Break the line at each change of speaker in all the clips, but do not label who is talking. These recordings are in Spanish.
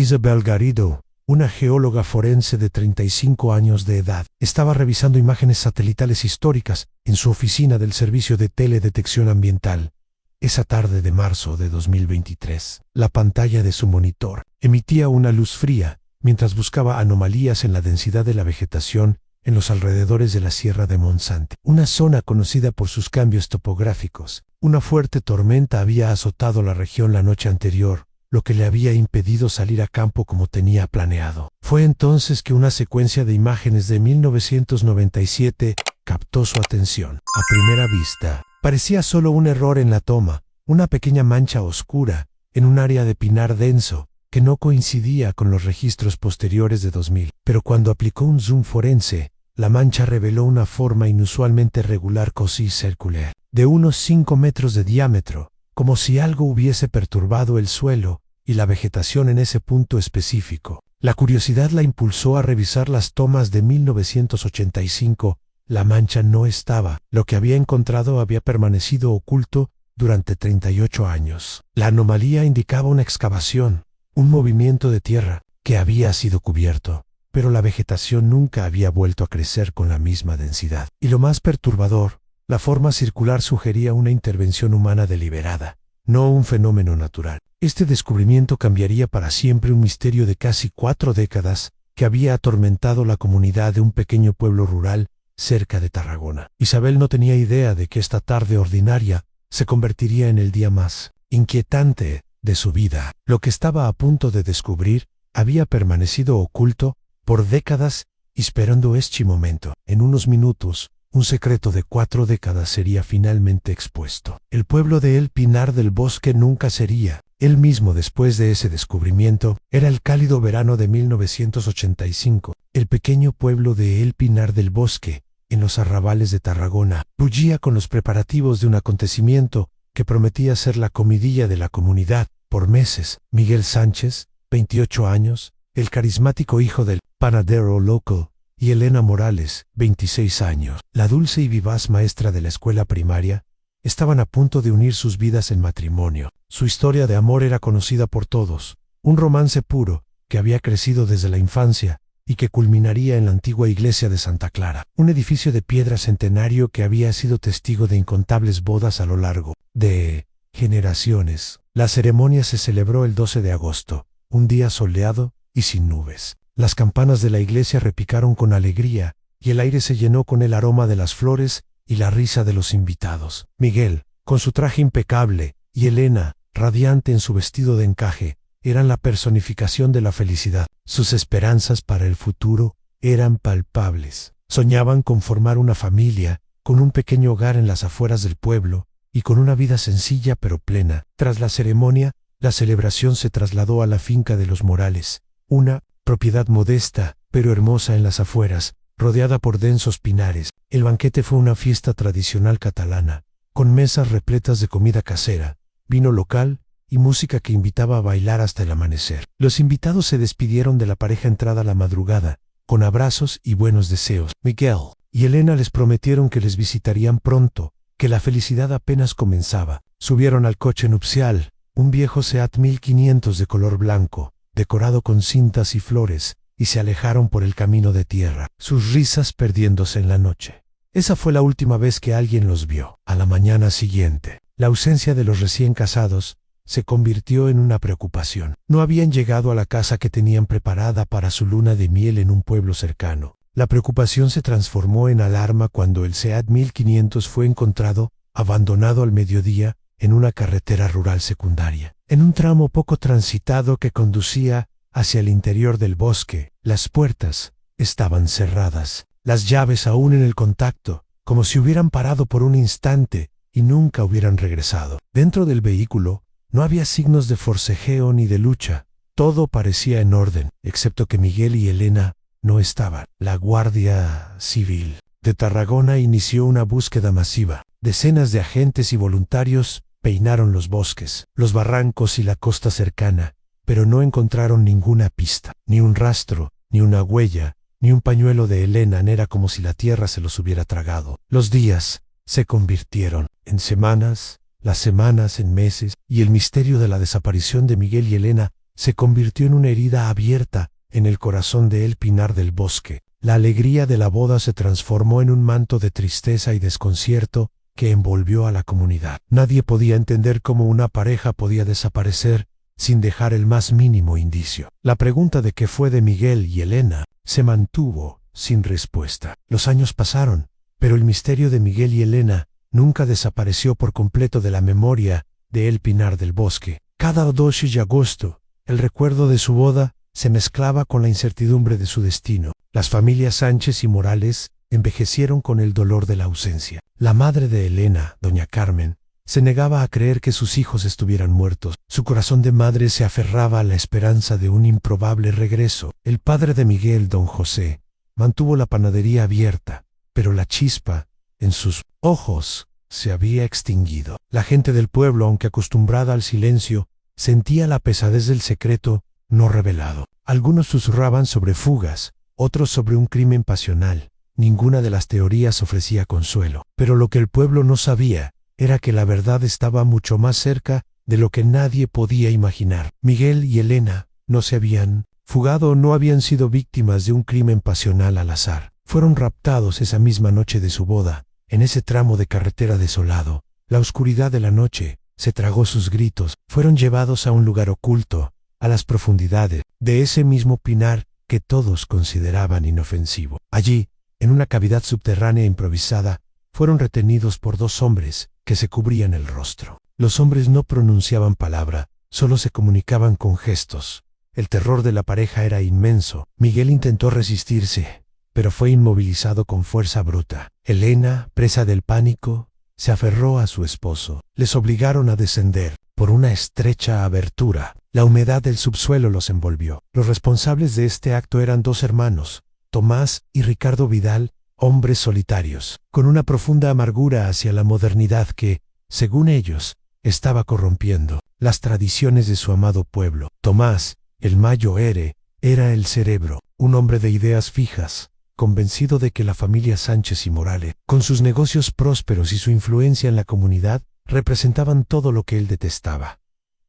Isabel Garrido, una geóloga forense de 35 años de edad, estaba revisando imágenes satelitales históricas en su oficina del Servicio de Teledetección Ambiental. Esa tarde de marzo de 2023, la pantalla de su monitor emitía una luz fría mientras buscaba anomalías en la densidad de la vegetación en los alrededores de la Sierra de Monsanto, una zona conocida por sus cambios topográficos. Una fuerte tormenta había azotado la región la noche anterior, lo que le había impedido salir a campo como tenía planeado. Fue entonces que una secuencia de imágenes de 1997 captó su atención. A primera vista, parecía solo un error en la toma, una pequeña mancha oscura en un área de pinar denso que no coincidía con los registros posteriores de 2000. Pero cuando aplicó un zoom forense, la mancha reveló una forma inusualmente regular casi circular, de unos 5 metros de diámetro, como si algo hubiese perturbado el suelo y la vegetación en ese punto específico. La curiosidad la impulsó a revisar las tomas de 1985. La mancha no estaba. Lo que había encontrado había permanecido oculto durante 38 años. La anomalía indicaba una excavación, un movimiento de tierra que había sido cubierto, pero la vegetación nunca había vuelto a crecer con la misma densidad. Y lo más perturbador, la forma circular sugería una intervención humana deliberada, no un fenómeno natural. Este descubrimiento cambiaría para siempre un misterio de casi 4 décadas que había atormentado la comunidad de un pequeño pueblo rural cerca de Tarragona. Isabel no tenía idea de que esta tarde ordinaria se convertiría en el día más inquietante de su vida. Lo que estaba a punto de descubrir había permanecido oculto por décadas, esperando este momento. En unos minutos, un secreto de 4 décadas sería finalmente expuesto. El pueblo de El Pinar del Bosque nunca sería el mismo después de ese descubrimiento. Era el cálido verano de 1985. El pequeño pueblo de El Pinar del Bosque, en los arrabales de Tarragona, bullía con los preparativos de un acontecimiento que prometía ser la comidilla de la comunidad. Por meses, Miguel Sánchez, 28 años, el carismático hijo del panadero local, y Elena Morales, 26 años, la dulce y vivaz maestra de la escuela primaria, estaban a punto de unir sus vidas en matrimonio. Su historia de amor era conocida por todos, un romance puro que había crecido desde la infancia y que culminaría en la antigua iglesia de Santa Clara, un edificio de piedra centenario que había sido testigo de incontables bodas a lo largo de generaciones. La ceremonia se celebró el 12 de agosto, un día soleado y sin nubes. Las campanas de la iglesia repicaron con alegría y el aire se llenó con el aroma de las flores y la risa de los invitados. Miguel, con su traje impecable, y Elena, radiante en su vestido de encaje, eran la personificación de la felicidad. Sus esperanzas para el futuro eran palpables. Soñaban con formar una familia, con un pequeño hogar en las afueras del pueblo, y con una vida sencilla pero plena. Tras la ceremonia, la celebración se trasladó a la finca de los Morales, una propiedad modesta pero hermosa en las afueras, rodeada por densos pinares. El banquete fue una fiesta tradicional catalana, con mesas repletas de comida casera, vino local y música que invitaba a bailar hasta el amanecer. Los invitados se despidieron de la pareja entrada la madrugada, con abrazos y buenos deseos. Miguel y Elena les prometieron que les visitarían pronto, que la felicidad apenas comenzaba. Subieron al coche nupcial, un viejo Seat 1500 de color blanco, decorado con cintas y flores, y se alejaron por el camino de tierra, sus risas perdiéndose en la noche. Esa fue la última vez que alguien los vio. A la mañana siguiente, la ausencia de los recién casados se convirtió en una preocupación. No habían llegado a la casa que tenían preparada para su luna de miel en un pueblo cercano. La preocupación se transformó en alarma cuando el Seat 1500 fue encontrado, abandonado al mediodía, en una carretera rural secundaria. En un tramo poco transitado que conducía hacia el interior del bosque, las puertas estaban cerradas, las llaves aún en el contacto, como si hubieran parado por un instante y nunca hubieran regresado. Dentro del vehículo no había signos de forcejeo ni de lucha. Todo parecía en orden, excepto que Miguel y Elena no estaban. La Guardia Civil de Tarragona inició una búsqueda masiva. Decenas de agentes y voluntarios peinaron los bosques, los barrancos y la costa cercana, pero no encontraron ninguna pista, ni un rastro, ni una huella, ni un pañuelo de Elena. Era como si la tierra se los hubiera tragado. Los días se convirtieron en semanas, las semanas en meses, y el misterio de la desaparición de Miguel y Elena se convirtió en una herida abierta en el corazón de El Pinar del Bosque. La alegría de la boda se transformó en un manto de tristeza y desconcierto que envolvió a la comunidad. Nadie podía entender cómo una pareja podía desaparecer sin dejar el más mínimo indicio. La pregunta de qué fue de Miguel y Elena se mantuvo sin respuesta. Los años pasaron, pero el misterio de Miguel y Elena nunca desapareció por completo de la memoria de El Pinar del Bosque. Cada 12 de agosto, el recuerdo de su boda se mezclaba con la incertidumbre de su destino. Las familias Sánchez y Morales envejecieron con el dolor de la ausencia. La madre de Elena, doña Carmen, se negaba a creer que sus hijos estuvieran muertos. Su corazón de madre se aferraba a la esperanza de un improbable regreso. El padre de Miguel, don José, mantuvo la panadería abierta, pero la chispa en sus ojos se había extinguido. La gente del pueblo, aunque acostumbrada al silencio, sentía la pesadez del secreto no revelado. Algunos susurraban sobre fugas, otros sobre un crimen pasional. Ninguna de las teorías ofrecía consuelo. Pero lo que el pueblo no sabía era que la verdad estaba mucho más cerca de lo que nadie podía imaginar. Miguel y Elena no se habían fugado o no habían sido víctimas de un crimen pasional al azar. Fueron raptados esa misma noche de su boda, en ese tramo de carretera desolado. La oscuridad de la noche se tragó sus gritos. Fueron llevados a un lugar oculto, a las profundidades de ese mismo pinar que todos consideraban inofensivo. Allí, en una cavidad subterránea improvisada, fueron retenidos por dos hombres que se cubrían el rostro. Los hombres no pronunciaban palabra, solo se comunicaban con gestos. El terror de la pareja era inmenso. Miguel intentó resistirse, pero fue inmovilizado con fuerza bruta. Elena, presa del pánico, se aferró a su esposo. Les obligaron a descender por una estrecha abertura. La humedad del subsuelo los envolvió. Los responsables de este acto eran dos hermanos, Tomás y Ricardo Vidal, hombres solitarios, con una profunda amargura hacia la modernidad que, según ellos, estaba corrompiendo las tradiciones de su amado pueblo. Tomás, el Mayo Ere, era el cerebro, un hombre de ideas fijas, convencido de que la familia Sánchez y Morales, con sus negocios prósperos y su influencia en la comunidad, representaban todo lo que él detestaba.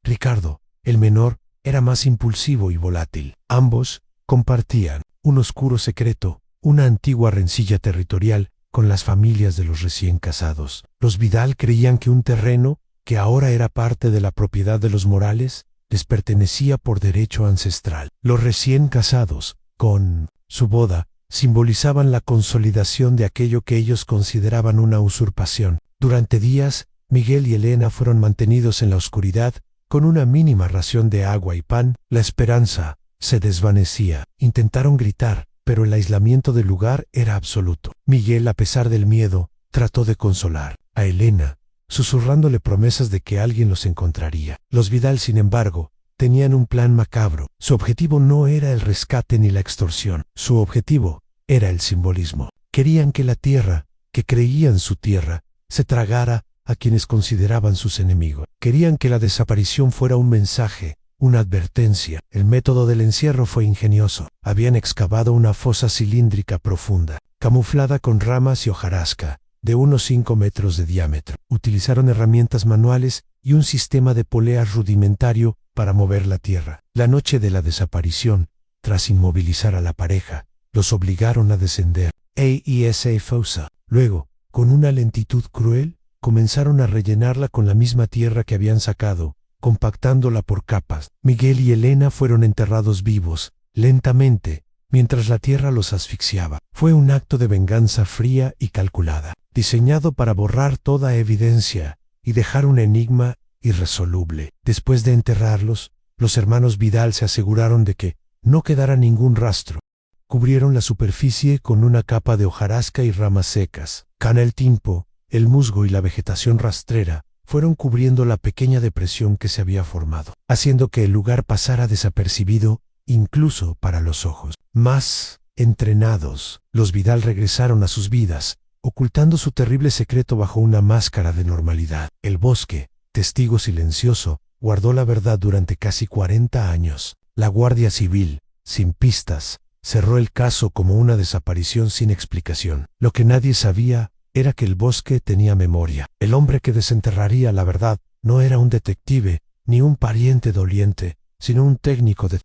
Ricardo, el menor, era más impulsivo y volátil. Ambos compartían un oscuro secreto, una antigua rencilla territorial con las familias de los recién casados. Los Vidal creían que un terreno, que ahora era parte de la propiedad de los Morales, les pertenecía por derecho ancestral. Los recién casados, con su boda, simbolizaban la consolidación de aquello que ellos consideraban una usurpación. Durante días, Miguel y Elena fueron mantenidos en la oscuridad, con una mínima ración de agua y pan. La esperanza se desvanecía. Intentaron gritar, pero el aislamiento del lugar era absoluto. Miguel, a pesar del miedo, trató de consolar a Elena, susurrándole promesas de que alguien los encontraría. Los Vidal, sin embargo, tenían un plan macabro. Su objetivo no era el rescate ni la extorsión. Su objetivo era el simbolismo. Querían que la tierra, que creían su tierra, se tragara a quienes consideraban sus enemigos. Querían que la desaparición fuera un mensaje, una advertencia. El método del encierro fue ingenioso. Habían excavado una fosa cilíndrica profunda, camuflada con ramas y hojarasca, de unos 5 metros de diámetro. Utilizaron herramientas manuales y un sistema de poleas rudimentario para mover la tierra. La noche de la desaparición, tras inmovilizar a la pareja, los obligaron a descender esa fosa. Luego, con una lentitud cruel, comenzaron a rellenarla con la misma tierra que habían sacado, compactándola por capas. Miguel y Elena fueron enterrados vivos, lentamente, mientras la tierra los asfixiaba. Fue un acto de venganza fría y calculada, diseñado para borrar toda evidencia y dejar un enigma irresoluble. Después de enterrarlos, los hermanos Vidal se aseguraron de que no quedara ningún rastro. Cubrieron la superficie con una capa de hojarasca y ramas secas. Con el tiempo, el musgo y la vegetación rastrera fueron cubriendo la pequeña depresión que se había formado, haciendo que el lugar pasara desapercibido, incluso para los ojos. Más entrenados, los Vidal regresaron a sus vidas, ocultando su terrible secreto bajo una máscara de normalidad. El bosque, testigo silencioso, guardó la verdad durante casi 40 años. La Guardia Civil, sin pistas, cerró el caso como una desaparición sin explicación. Lo que nadie sabía era que el bosque tenía memoria. El hombre que desenterraría la verdad no era un detective ni un pariente doliente, sino un técnico de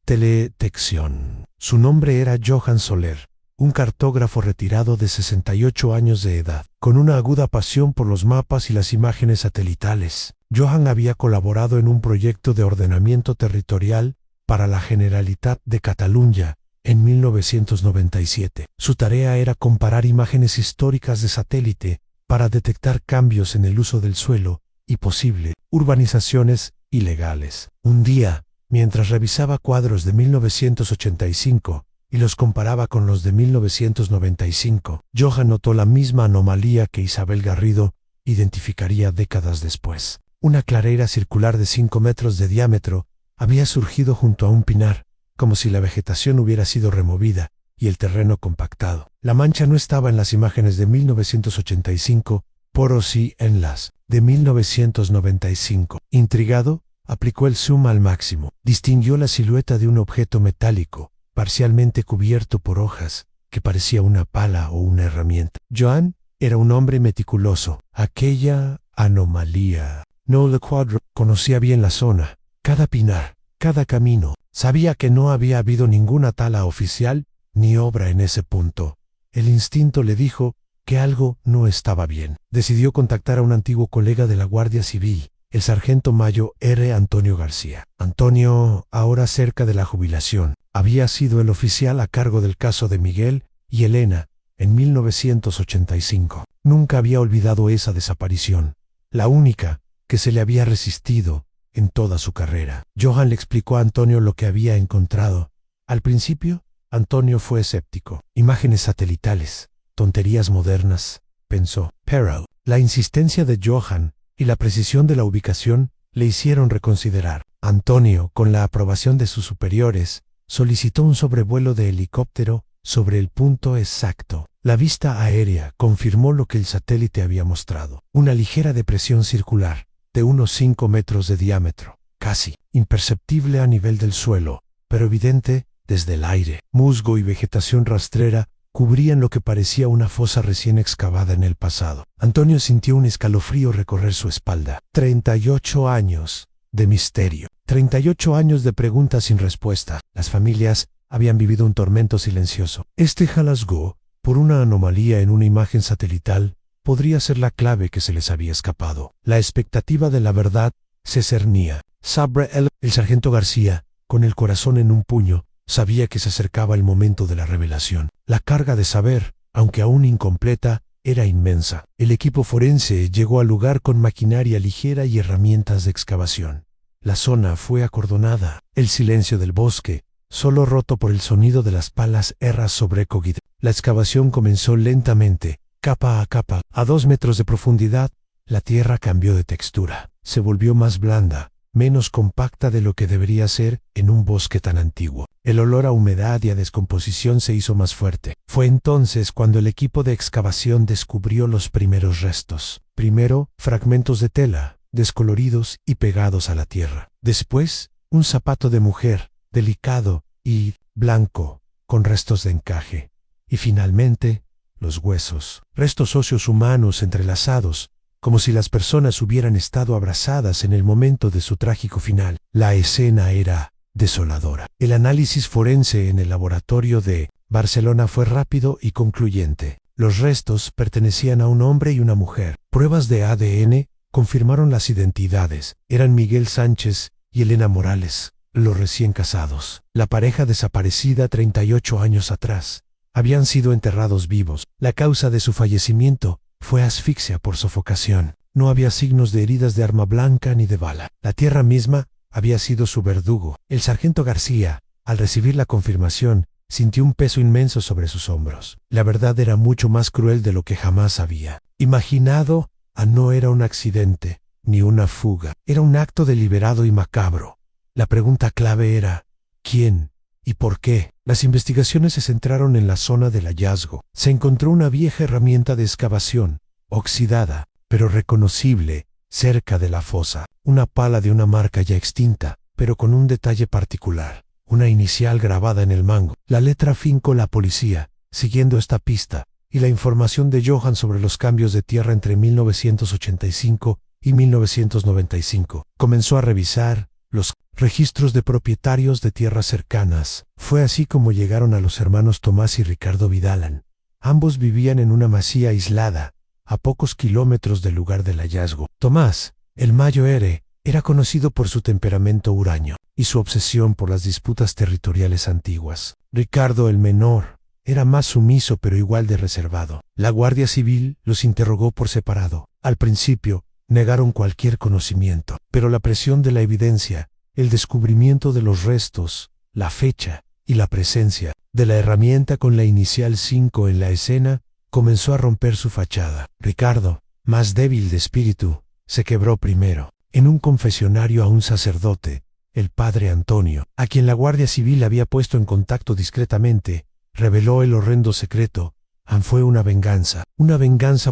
teledetección. Su nombre era Johan Soler, un cartógrafo retirado de 68 años de edad, con una aguda pasión por los mapas y las imágenes satelitales. Johan había colaborado en un proyecto de ordenamiento territorial para la Generalitat de Cataluña en 1997. Su tarea era comparar imágenes históricas de satélite para detectar cambios en el uso del suelo y posible urbanizaciones ilegales. Un día, mientras revisaba cuadros de 1985 y los comparaba con los de 1995, Johan notó la misma anomalía que Isabel Garrido identificaría décadas después. Una clarera circular de 5 metros de diámetro había surgido junto a un pinar, como si la vegetación hubiera sido removida y el terreno compactado. La mancha no estaba en las imágenes de 1985, pero sí en las de 1995. Intrigado, aplicó el zoom al máximo. Distinguió la silueta de un objeto metálico, parcialmente cubierto por hojas, que parecía una pala o una herramienta. Johan era un hombre meticuloso. Aquella anomalía. No le cuadro. Conocía bien la zona, cada pinar, cada camino. Sabía que no había habido ninguna tala oficial ni obra en ese punto. El instinto le dijo que algo no estaba bien. Decidió contactar a un antiguo colega de la Guardia Civil, el sargento mayo R. Antonio García. Antonio, ahora cerca de la jubilación, había sido el oficial a cargo del caso de Miguel y Elena en 1985. Nunca había olvidado esa desaparición, la única que se le había resistido en toda su carrera. Johan le explicó a Antonio lo que había encontrado. Al principio, Antonio fue escéptico. Imágenes satelitales, tonterías modernas, pensó. Pero la insistencia de Johan y la precisión de la ubicación le hicieron reconsiderar. Antonio, con la aprobación de sus superiores, solicitó un sobrevuelo de helicóptero sobre el punto exacto. La vista aérea confirmó lo que el satélite había mostrado: una ligera depresión circular de unos 5 metros de diámetro, casi imperceptible a nivel del suelo, pero evidente desde el aire. Musgo y vegetación rastrera cubrían lo que parecía una fosa recién excavada en el pasado. Antonio sintió un escalofrío recorrer su espalda. 38 años de misterio. 38 años de preguntas sin respuesta. Las familias habían vivido un tormento silencioso. Este hallazgo, por una anomalía en una imagen satelital, podría ser la clave que se les había escapado. La expectativa de la verdad se cernía. Sabre el sargento García, con el corazón en un puño, sabía que se acercaba el momento de la revelación. La carga de saber, aunque aún incompleta, era inmensa. El equipo forense llegó al lugar con maquinaria ligera y herramientas de excavación. La zona fue acordonada. El silencio del bosque, solo roto por el sonido de las palas erras sobre cogid. La excavación comenzó lentamente, capa a capa. A 2 metros de profundidad, la tierra cambió de textura. Se volvió más blanda, menos compacta de lo que debería ser en un bosque tan antiguo. El olor a humedad y a descomposición se hizo más fuerte. Fue entonces cuando el equipo de excavación descubrió los primeros restos. Primero, fragmentos de tela, descoloridos y pegados a la tierra. Después, un zapato de mujer, delicado y blanco, con restos de encaje. Y finalmente, los huesos. Restos óseos humanos entrelazados, como si las personas hubieran estado abrazadas en el momento de su trágico final. La escena era desoladora. El análisis forense en el laboratorio de Barcelona fue rápido y concluyente. Los restos pertenecían a un hombre y una mujer. Pruebas de ADN confirmaron las identidades. Eran Miguel Sánchez y Elena Morales, los recién casados. La pareja desaparecida 38 años atrás. Habían sido enterrados vivos. La causa de su fallecimiento fue asfixia por sofocación. No había signos de heridas de arma blanca ni de bala. La tierra misma había sido su verdugo. El sargento García, al recibir la confirmación, sintió un peso inmenso sobre sus hombros. La verdad era mucho más cruel de lo que jamás había imaginado. No era un accidente, ni una fuga. Era un acto deliberado y macabro. La pregunta clave era: ¿quién y por qué? Las investigaciones se centraron en la zona del hallazgo. Se encontró una vieja herramienta de excavación, oxidada, pero reconocible, cerca de la fosa. Una pala de una marca ya extinta, pero con un detalle particular. Una inicial grabada en el mango. La letra fincó la policía, siguiendo esta pista, y la información de Johan sobre los cambios de tierra entre 1985 y 1995. Comenzó a revisar los registros de propietarios de tierras cercanas. Fue así como llegaron a los hermanos Tomás y Ricardo Vidal. Ambos vivían en una masía aislada, a pocos kilómetros del lugar del hallazgo. Tomás, el mayor, era conocido por su temperamento huraño y su obsesión por las disputas territoriales antiguas. Ricardo, el menor, era más sumiso pero igual de reservado. La Guardia Civil los interrogó por separado. Al principio, negaron cualquier conocimiento, pero la presión de la evidencia, el descubrimiento de los restos, la fecha y la presencia de la herramienta con la inicial 5 en la escena comenzó a romper su fachada. Ricardo, más débil de espíritu, se quebró primero. En un confesionario a un sacerdote, el padre Antonio, a quien la Guardia Civil había puesto en contacto discretamente, reveló el horrendo secreto. Fue una venganza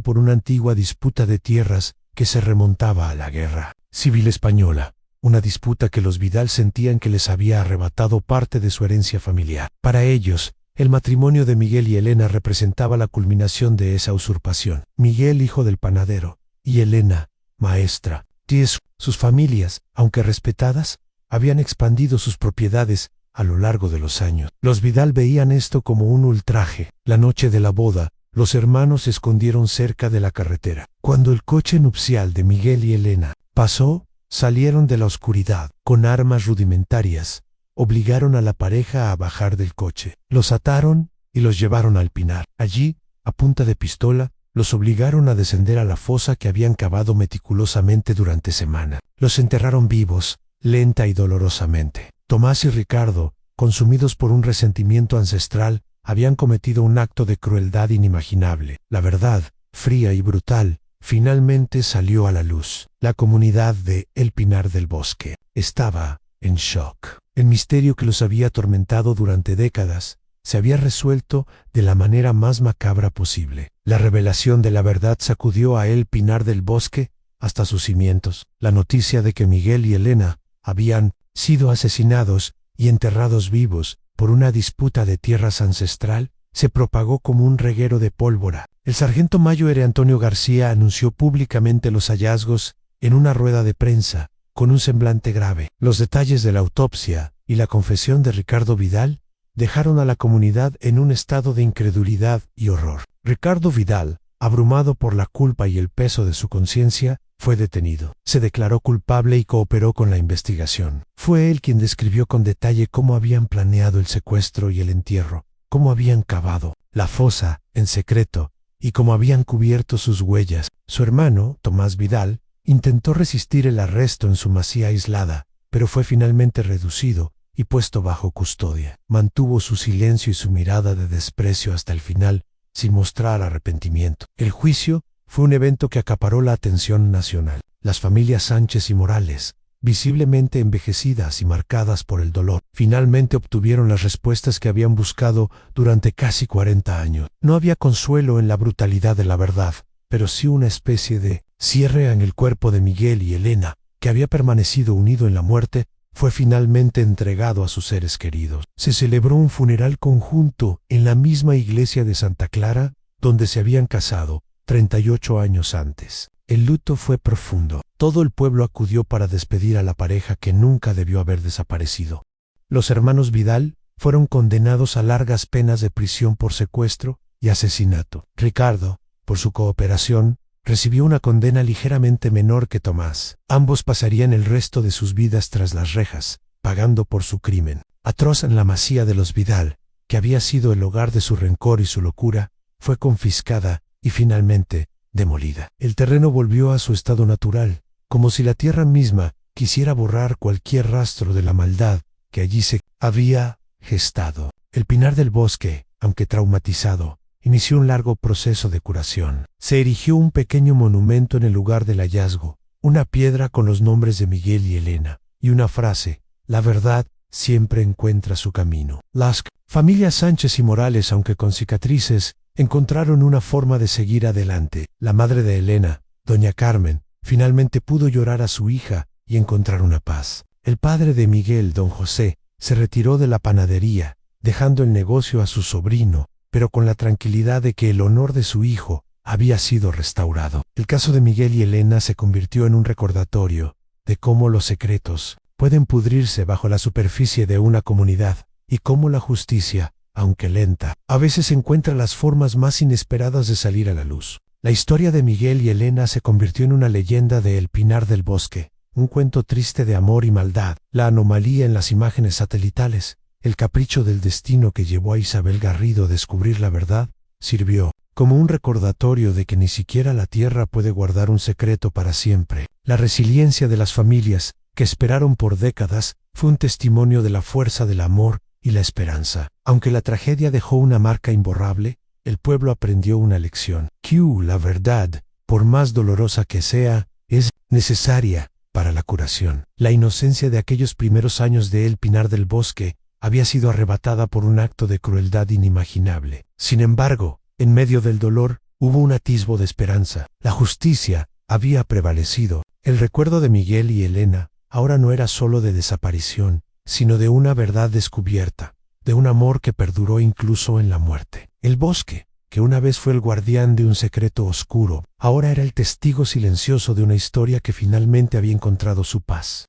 por una antigua disputa de tierras que se remontaba a la Guerra Civil Española, una disputa que los Vidal sentían que les había arrebatado parte de su herencia familiar. Para ellos, el matrimonio de Miguel y Elena representaba la culminación de esa usurpación. Miguel, hijo del panadero, y Elena, maestra. Sus familias, aunque respetadas, habían expandido sus propiedades a lo largo de los años. Los Vidal veían esto como un ultraje. La noche de la boda, los hermanos se escondieron cerca de la carretera. Cuando el coche nupcial de Miguel y Elena pasó, salieron de la oscuridad. Con armas rudimentarias, obligaron a la pareja a bajar del coche. Los ataron y los llevaron al pinar. Allí, a punta de pistola, los obligaron a descender a la fosa que habían cavado meticulosamente durante semanas. Los enterraron vivos, lenta y dolorosamente. Tomás y Ricardo, consumidos por un resentimiento ancestral, habían cometido un acto de crueldad inimaginable. La verdad, fría y brutal, finalmente salió a la luz. La comunidad de El Pinar del Bosque estaba en shock. El misterio que los había atormentado durante décadas se había resuelto de la manera más macabra posible. La revelación de la verdad sacudió a El Pinar del Bosque hasta sus cimientos. La noticia de que Miguel y Elena habían sido asesinados y enterrados vivos por una disputa de tierras ancestral se propagó como un reguero de pólvora. El sargento mayor Antonio García anunció públicamente los hallazgos en una rueda de prensa, con un semblante grave. Los detalles de la autopsia y la confesión de Ricardo Vidal dejaron a la comunidad en un estado de incredulidad y horror. Ricardo Vidal, abrumado por la culpa y el peso de su conciencia, fue detenido. Se declaró culpable y cooperó con la investigación. Fue él quien describió con detalle cómo habían planeado el secuestro y el entierro, cómo habían cavado la fosa en secreto y cómo habían cubierto sus huellas. Su hermano, Tomás Vidal, intentó resistir el arresto en su masía aislada, pero fue finalmente reducido y puesto bajo custodia. Mantuvo su silencio y su mirada de desprecio hasta el final, sin mostrar arrepentimiento. El juicio fue un evento que acaparó la atención nacional. Las familias Sánchez y Morales, visiblemente envejecidas y marcadas por el dolor, finalmente obtuvieron las respuestas que habían buscado durante casi 40 años. No había consuelo en la brutalidad de la verdad, pero sí una especie de cierre en el cuerpo de Miguel y Elena, que había permanecido unido en la muerte, fue finalmente entregado a sus seres queridos. Se celebró un funeral conjunto en la misma iglesia de Santa Clara, donde se habían casado 38 años antes. El luto fue profundo. Todo el pueblo acudió para despedir a la pareja que nunca debió haber desaparecido. Los hermanos Vidal fueron condenados a largas penas de prisión por secuestro y asesinato. Ricardo, por su cooperación, recibió una condena ligeramente menor que Tomás. Ambos pasarían el resto de sus vidas tras las rejas, pagando por su crimen. Atroz en la masía de los Vidal, que había sido el hogar de su rencor y su locura, fue confiscada y finalmente demolida. El terreno volvió a su estado natural, como si la tierra misma quisiera borrar cualquier rastro de la maldad que allí se había gestado. El Pinar del Bosque, aunque traumatizado, inició un largo proceso de curación. Se erigió un pequeño monumento en el lugar del hallazgo, una piedra con los nombres de Miguel y Elena, y una frase: la verdad siempre encuentra su camino. Las familias Sánchez y Morales, aunque con cicatrices, encontraron una forma de seguir adelante. La madre de Elena, doña Carmen, finalmente pudo llorar a su hija y encontrar una paz. El padre de Miguel, don José, se retiró de la panadería, dejando el negocio a su sobrino, pero con la tranquilidad de que el honor de su hijo había sido restaurado. El caso de Miguel y Elena se convirtió en un recordatorio de cómo los secretos pueden pudrirse bajo la superficie de una comunidad, y cómo la justicia, aunque lenta, a veces encuentra las formas más inesperadas de salir a la luz. La historia de Miguel y Elena se convirtió en una leyenda de El Pinar del Bosque, un cuento triste de amor y maldad, la anomalía en las imágenes satelitales, el capricho del destino que llevó a Isabel Garrido a descubrir la verdad, sirvió como un recordatorio de que ni siquiera la Tierra puede guardar un secreto para siempre. La resiliencia de las familias, que esperaron por décadas, fue un testimonio de la fuerza del amor y la esperanza. Aunque la tragedia dejó una marca imborrable, el pueblo aprendió una lección. La verdad, por más dolorosa que sea, es necesaria para la curación. La inocencia de aquellos primeros años de El Pinar del Bosque había sido arrebatada por un acto de crueldad inimaginable. Sin embargo, en medio del dolor, hubo un atisbo de esperanza. La justicia había prevalecido. El recuerdo de Miguel y Elena ahora no era solo de desaparición, sino de una verdad descubierta, de un amor que perduró incluso en la muerte. El bosque, que una vez fue el guardián de un secreto oscuro, ahora era el testigo silencioso de una historia que finalmente había encontrado su paz.